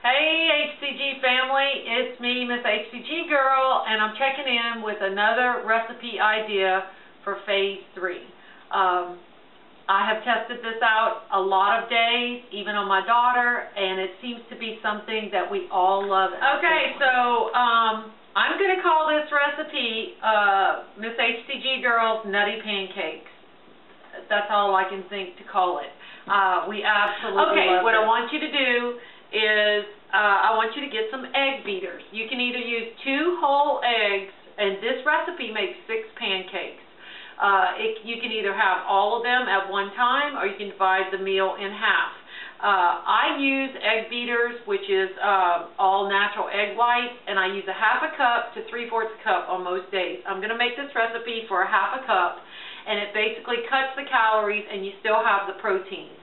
Hey HCG family, it's me, MsHcGGirl, and I'm checking in with another recipe idea for phase 3. I have tested this out a lot of days, even on my daughter, and it seems to be something that we all love. Okay, so I'm going to call this recipe MsHcGGirl's Nutty Pancakes. That's all I can think to call it. We absolutely love it. Okay, what I want you to do is I want you to get some egg beaters. You can either use 2 whole eggs, and this recipe makes 6 pancakes. You can either have all of them at one time, or you can divide the meal in half. I use egg beaters, which is all natural egg whites, and I use a 1/2 cup to 3/4 cup on most days. I'm going to make this recipe for a 1/2 cup, and it basically cuts the calories, and you still have the protein.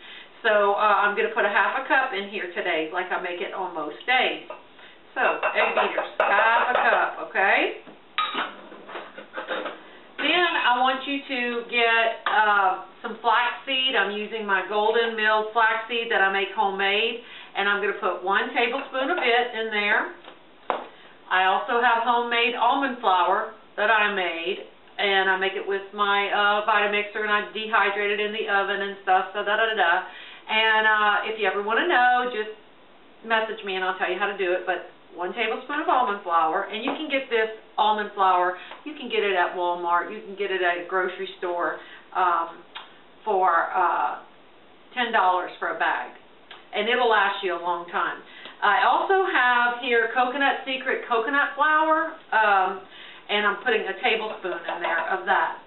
So I'm going to put a 1/2 cup in here today, like I make it on most days. So, egg beaters, 1/2 cup, okay? Then I want you to get some flaxseed. I'm using my golden milled flaxseed that I make homemade, and I'm going to put 1 tablespoon of it in there. I also have homemade almond flour that I made, and I make it with my Vitamixer, and I dehydrate it in the oven and stuff, so da-da-da-da. And if you ever want to know, just message me and I'll tell you how to do it. But 1 tablespoon of almond flour, and you can get this almond flour, you can get it at Walmart, you can get it at a grocery store for $10 for a bag, and it'll last you a long time. I also have here Coconut Secret coconut flour, and I'm putting a tablespoon in there of that.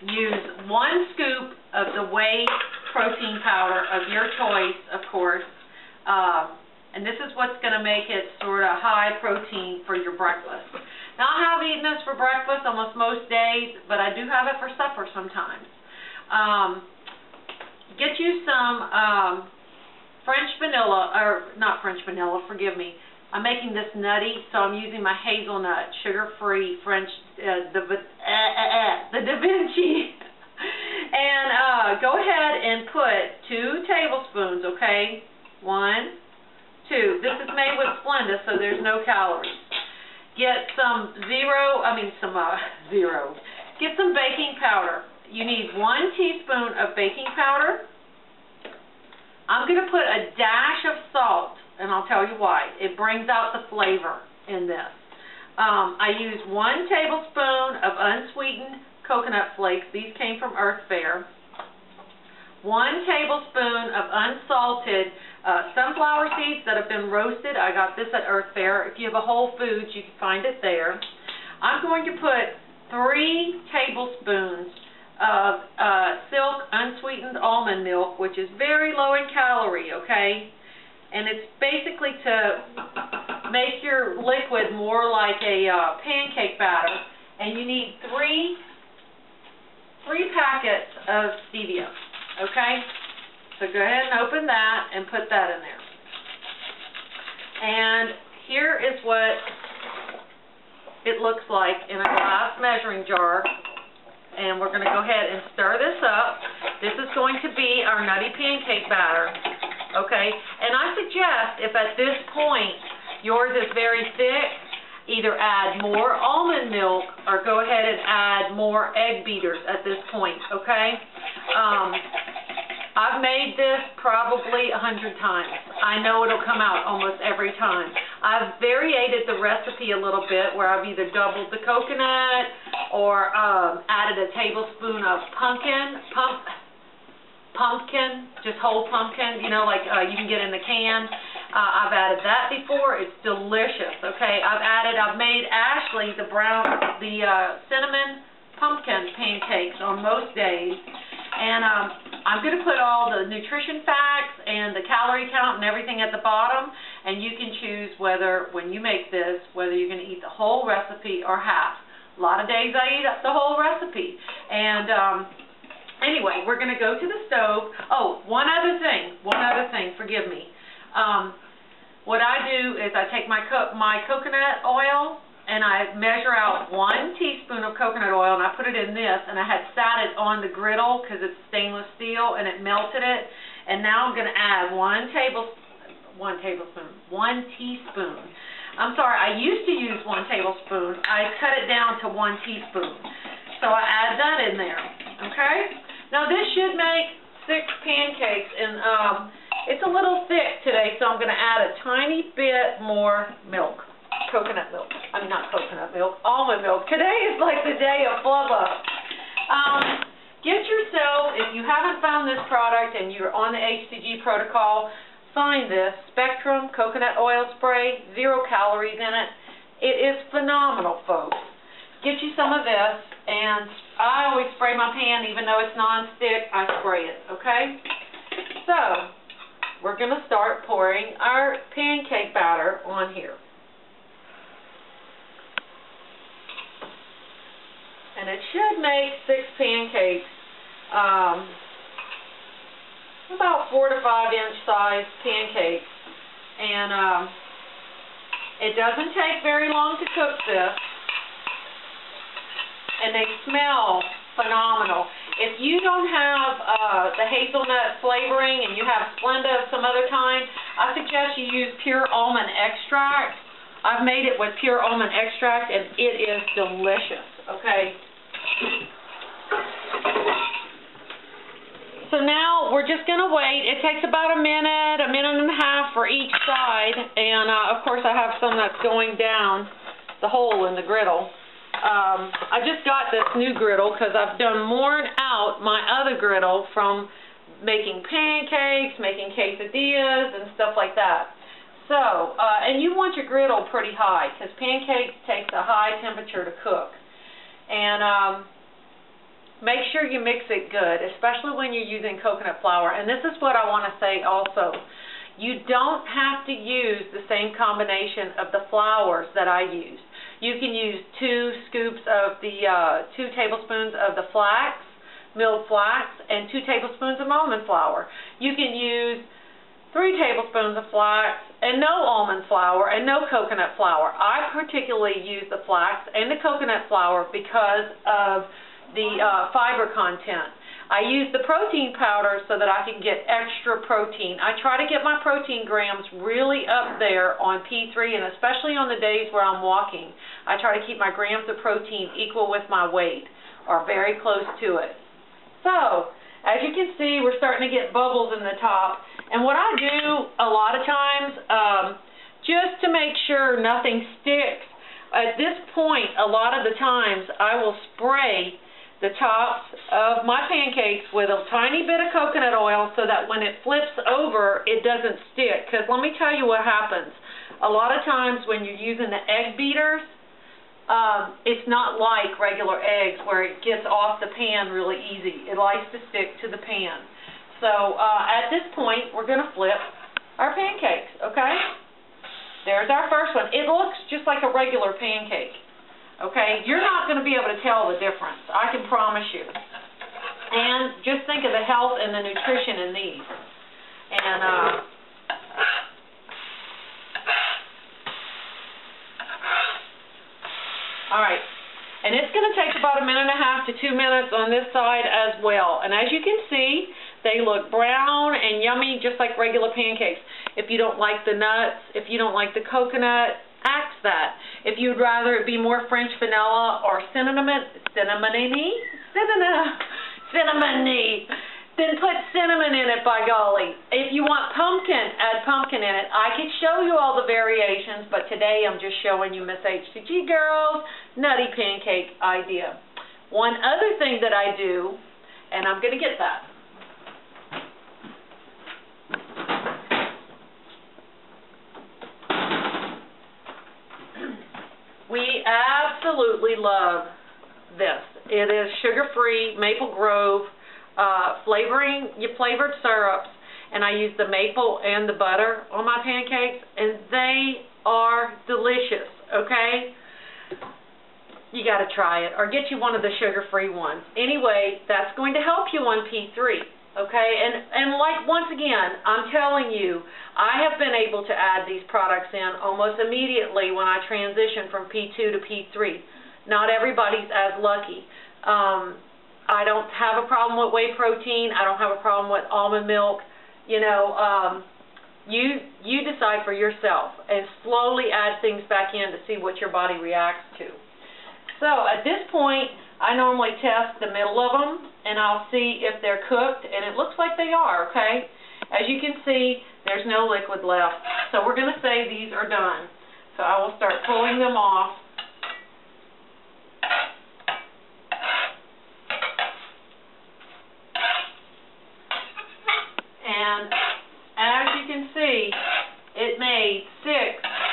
Use 1 scoop of the Whey protein powder of your choice, of course, and this is what's going to make it sort of high protein for your breakfast. Now, I have eaten this for breakfast almost most days, but I do have it for supper sometimes. Get you some French vanilla, or not French vanilla, forgive me. I'm making this nutty, so I'm using my hazelnut, sugar-free French, the Davinci. And go ahead and put 2 tablespoons, okay? 1, 2. This is made with Splenda, so there's no calories. Get some Get some baking powder. You need 1 teaspoon of baking powder. I'm going to put a dash of salt, and I'll tell you why. It brings out the flavor in this. I use 1 tablespoon of unsweetened coconut flakes. These came from Earth Fare. 1 tablespoon of unsalted sunflower seeds that have been roasted. I got this at Earth Fare. If you have a Whole Foods, you can find it there. I'm going to put 3 tablespoons of silk unsweetened almond milk, which is very low in calorie, okay? And it's basically to make your liquid more like a pancake batter. And you need 3 packets of stevia, okay? So go ahead and open that and put that in there. And here is what it looks like in a glass measuring jar. And we're going to go ahead and stir this up. This is going to be our nutty pancake batter, okay? And I suggest, if at this point yours is very thick, either add more almond milk or go ahead and add more egg beaters at this point, okay? I've made this probably 100 times. I know it'll come out almost every time. I've variated the recipe a little bit, where I've either doubled the coconut or added a tablespoon of pumpkin, just whole pumpkin, you know, like you can get in the can. I've added that before. It's delicious, okay? I've made Ashley the cinnamon pumpkin pancakes on most days. And I'm going to put all the nutrition facts and the calorie count and everything at the bottom, and you can choose whether, when you make this, whether you're going to eat the whole recipe or half. A lot of days I eat the whole recipe. And anyway, we're going to go to the stove. Oh, one other thing, forgive me. What I do is I take my coconut oil, and I measure out 1 teaspoon of coconut oil, and I put it in this, and I had sat it on the griddle because it's stainless steel, and it melted it. And now I'm going to add 1 teaspoon. I'm sorry, I used to use 1 tablespoon. I cut it down to 1 teaspoon. So I add that in there, okay? Now this should make 6 pancakes, and it's a little thick today, so I'm going to add a tiny bit more milk. Coconut milk. I mean, not coconut milk, almond milk. Today is like the day of flubber. Get yourself, if you haven't found this product and you're on the HCG protocol, find this Spectrum Coconut Oil Spray, 0 calories in it. It is phenomenal, folks. Get you some of this, and I always spray my pan, even though it's non-stick, I spray it, okay? So, we're going to start pouring our pancake batter on here. And it should make 6 pancakes, about 4 to 5 inch size pancakes. And it doesn't take very long to cook this. And they smell phenomenal. If you don't have the hazelnut flavoring and you have Splenda some other time, I suggest you use pure almond extract. I've made it with pure almond extract, and it is delicious, okay? So now we're just going to wait. It takes about a minute and a half for each side, and of course I have some that's going down the hole in the griddle. I just got this new griddle because I've done worn out my other griddle from making pancakes, making quesadillas, and stuff like that. So, and you want your griddle pretty high because pancakes take a high temperature to cook. And make sure you mix it good, especially when you're using coconut flour. And this is what I want to say also. You don't have to use the same combination of the flours that I use. You can use 2 scoops of the 2 tablespoons of the flax, milled flax, and 2 tablespoons of almond flour. You can use 3 tablespoons of flax and no almond flour and no coconut flour. I particularly use the flax and the coconut flour because of the fiber content. I use the protein powder so that I can get extra protein. I try to get my protein grams really up there on P3, and especially on the days where I'm walking. I try to keep my grams of protein equal with my weight, or very close to it. So, as you can see, we're starting to get bubbles in the top. And what I do a lot of times, just to make sure nothing sticks, at this point, a lot of the times, I will spray the tops of my pancakes with a tiny bit of coconut oil so that when it flips over, it doesn't stick. Because let me tell you what happens. A lot of times when you're using the egg beaters, it's not like regular eggs where it gets off the pan really easy. It likes to stick to the pan. So at this point, we're going to flip our pancakes, okay? There's our first one. It looks just like a regular pancake. Okay, you're not going to be able to tell the difference, I can promise you. And just think of the health and the nutrition in these. And all right, and it's going to take about 1.5 to 2 minutes on this side as well. And as you can see, they look brown and yummy, just like regular pancakes. If you don't like the nuts, if you don't like the coconut, axe that. If you'd rather it be more French vanilla or cinnamony, then put cinnamon in it, by golly. If you want pumpkin, add pumpkin in it. I could show you all the variations, but today I'm just showing you MsHcGGirl's Nutty Pancake idea. One other thing that I do, and I'm going to get that. We absolutely love this. It is sugar-free, Maple Grove, flavored syrups, and I use the maple and the butter on my pancakes, and they are delicious, okay? You got to try it, or get you one of the sugar-free ones. Anyway, that's going to help you on P3. Okay, and like once again, I'm telling you, I have been able to add these products in almost immediately when I transition from P2 to P3. Not everybody's as lucky. I don't have a problem with whey protein. I don't have a problem with almond milk. You know, you decide for yourself and slowly add things back in to see what your body reacts to. So at this point, I normally test the middle of them, and I'll see if they're cooked, and it looks like they are, okay? As you can see, there's no liquid left. So we're going to say these are done. So I will start pulling them off. And as you can see, it made 6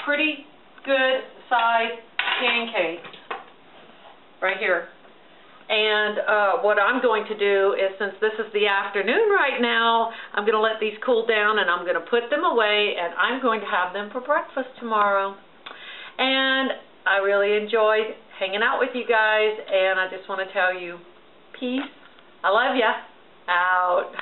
pretty good sized pancakes right here. And what I'm going to do is, since this is the afternoon right now, I'm going to let these cool down and I'm going to put them away, and I'm going to have them for breakfast tomorrow. And I really enjoyed hanging out with you guys, and I just want to tell you, peace. I love ya. Out.